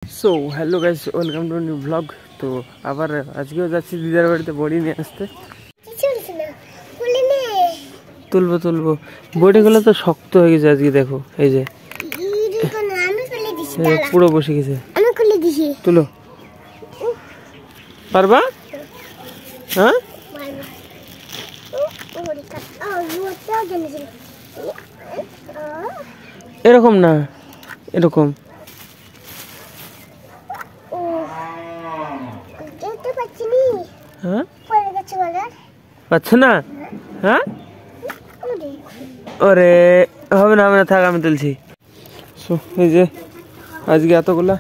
So hello guys, welcome to new blog. তো আবার আজকেও যাচ্ছি দিদার বাড়িতে বড়ি নিয়ে আসতে। তুলবো বড়িগুলো তো শক্ত হয়ে গেছে আজকে, দেখো এই যে পুরো বসে গেছে। তুলো পারবা? হ্যাঁ এরকম না, এরকম পাচ্ছ না? হ্যাঁ ওরে হবে না থাক, আমি তুলছি। এই যে আজকে এতগুলা,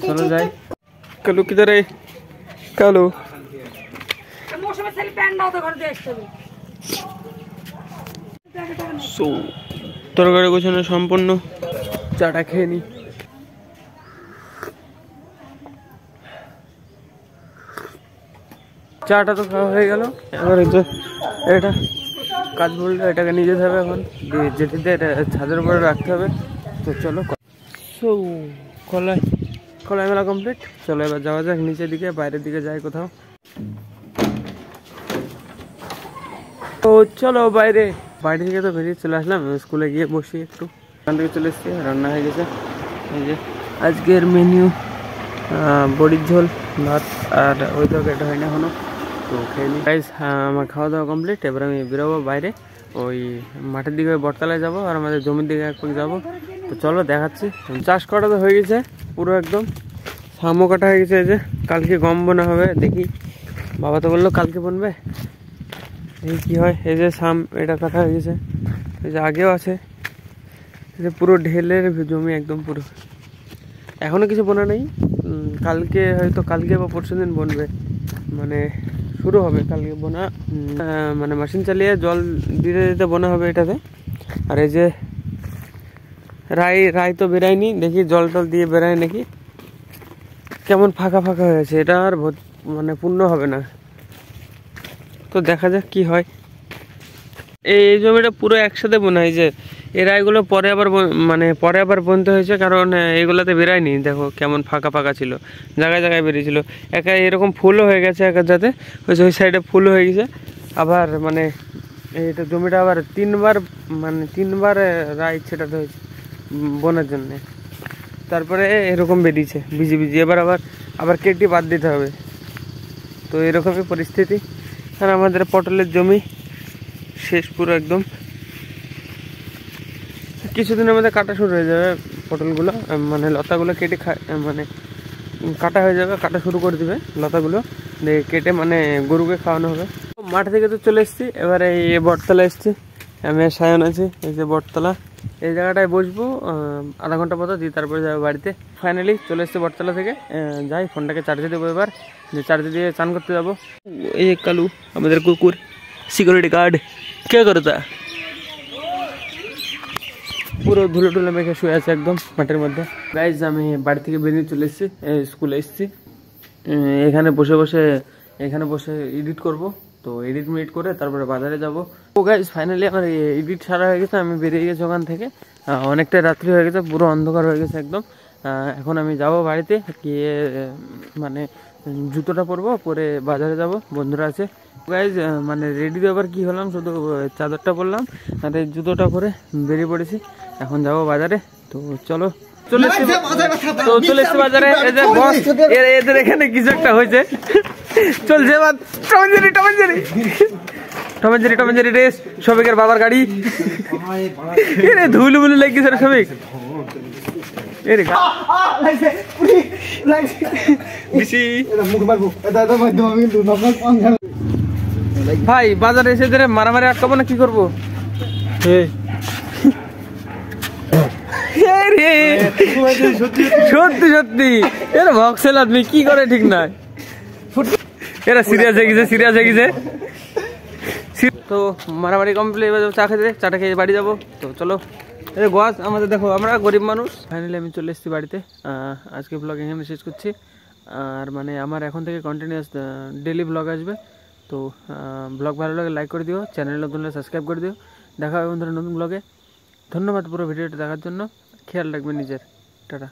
চলো যাই। কালু কিধার? কালু তরকারি গোছানো সম্পূর্ণ, চাটা খেয়ে নি। চাটা তো খাওয়া হয়ে গেল, এবার এটা কাজ বললে এটাকে নিয়ে যেতে হবে, এখন যেটিতে এটা ছাদের উপরে রাখতে হবে। তো চলো, কলাই মেলা কমপ্লিট। চলো এবার যাওয়া যাক নিচের দিকে, বাইরের দিকে যাই কোথাও। তো চলো বাইরে থেকে তো বেরিয়ে চলে আসলাম, স্কুলে গিয়ে বসি একটু। ওখান থেকে চলে এসেছি, রান্না হয়ে গেছে। এই যে আজকের মেনু বড়ির ঝোল, ভাত, আর ওই তরকারিটা হয় না এখনো। তো খেয়ে নিই গাইস। আমার খাওয়া দাওয়া কমপ্লিট। এবার আমি বেরোবো বাইরে, ওই মাঠের দিকে বটতলায় যাবো, আর আমাদের জমির দিকে এক যাবো। তো চলো দেখাচ্ছি। চাষ করা তো হয়ে গেছে পুরো একদম, সামও কাটা হয়ে গেছে। এই যে কালকে গম বোনা হবে, দেখি বাবা তো বললো কালকে বনবে, এই কি হয়। এই যে সাম এটা কাটা হয়ে গেছে, এই যে আগেও আছে। এই যে পুরো ঢেলের জমি একদম পুরো, এখনো কিছু বোনা নেই। কালকে হয়তো, কালকে বা পরশু দিন বনবে, মানে শুরু হবে কালকে বোনা। মানে মেশিন চালিয়ে জল দিতে দিতে বোনা হবে এটাতে। আর এই যে রাই তো বেরায়নি, দেখি জল টল দিয়ে বেরায় নাকি। কেমন ফাঁকা হয়েছে, এটা আর মানে পূর্ণ হবে না। তো দেখা যাক কি হয়। এই জমিটা পুরো একসাথে বোনা হয়েছে, এই রাইগুলো পরে আবার বুনতে হয়েছে, কারণ এইগুলাতে বেরায়নি। দেখো কেমন ফাঁকা ছিল, জায়গায় বেরিয়েছিল। এরকম ফুলও হয়ে গেছে একার যাতে, ওই সাইডে ফুলও হয়ে গেছে। আবার মানে এইটা জমিটা আবার তিনবার রাই ছেটাতে হয়েছে বোনার জন্যে। তারপরে এরকম বেরিয়েছে ভিজি, আবার কেটে বাদ দিতে হবে। তো এরকমই পরিস্থিতি। আর আমাদের পটলের জমি শেষ পুরো একদম, কিছুদিনের মধ্যে কাটা শুরু হয়ে যাবে পটলগুলো, মানে লতাগুলো কেটে মানে কাটা হয়ে যাবে, কাটা শুরু করে দিবে লতাগুলো, কেটে মানে গরুকে খাওয়ানো হবে। মাঠ থেকে তো চলে এসেছি, এবারে এই বটতলা এসেছি, আমি সায়ন আছি। এই যে বটতলা, এই জায়গাটায় বসবো আধা ঘন্টা মতো, দিয়ে তারপরে যাবো বাড়িতে। ফাইনালি চলে এসেছি বটতলা থেকে, যাই ফোনটাকে চার্জে দেবো এবার, যে চার্জে দিয়ে চান করতে যাবো। এই কালু আমাদের কুকুর, সিকিউরিটি গার্ড, কে করে তা পুরো ধুলো মেখে শুয়ে আছে একদম মাঠের মধ্যে। গাইজ আমি বাড়ি থেকে বেরিয়ে চলে এসেছি, স্কুলে এসেছি। এখানে বসে এডিট করব। তো এডিট করে তারপরে বাজারে যাব। ও গাইজ ফাইনালি আমার এডিট সারা হয়ে গেছে, আমি বেরিয়ে গেছি ওখান থেকে। অনেকটা রাত্রি হয়ে গেছে, পুরো অন্ধকার হয়ে গেছে একদম। এখন আমি যাব বাড়িতে গিয়ে, মানে জুতোটা পরবো, পরে বাজারে যাব, বন্ধুরা আছে। গাইজ মানে রেডি তো এবার কি হলাম, শুধু চাদরটা পরলাম আর এই জুতোটা পরে বেরিয়ে পড়েছি। এখন যাব বাজারে। তো চলো, চলে এসছি বাজারে। এদের এখানে কিছু একটা হয়েছে, চলছে টমেঞ্জারি রেস। সবিকের বাবার গাড়ি, ধুলু মুলু লেগেছে রে সবিক। ভাই বাজারে এসে মারামারি আটকাবো না, কি করবো? সত্যি এরা ভক্সেল আদমি, কি করে ঠিক নয়। এরা সিরিয়াস হয়ে গেছে। তো মারামারি কমপ্লিট, এবার চা খেয়ে বাড়ি যাবো। তো চলো, এই গোয়াস আমাদের, দেখো আমরা গরিব মানুষ। ফাইনালি আমি চলে এসেছি বাড়িতে। আজকে ব্লগ এখানে শেষ করছি। আর মানে আমার এখন থেকে কন্টিনিউয়াস ডেলি ব্লগ আসবে। তো ব্লগ ভালো লাগে লাইক করে দিও, চ্যানেল নতুন হলে সাবস্ক্রাইব করে দিও। দেখা হবে বন্ধুরা নতুন ব্লগে। ধন্যবাদ পুরো ভিডিওটা দেখার জন্য। খেয়াল রাখবেন নিজের। টাটা।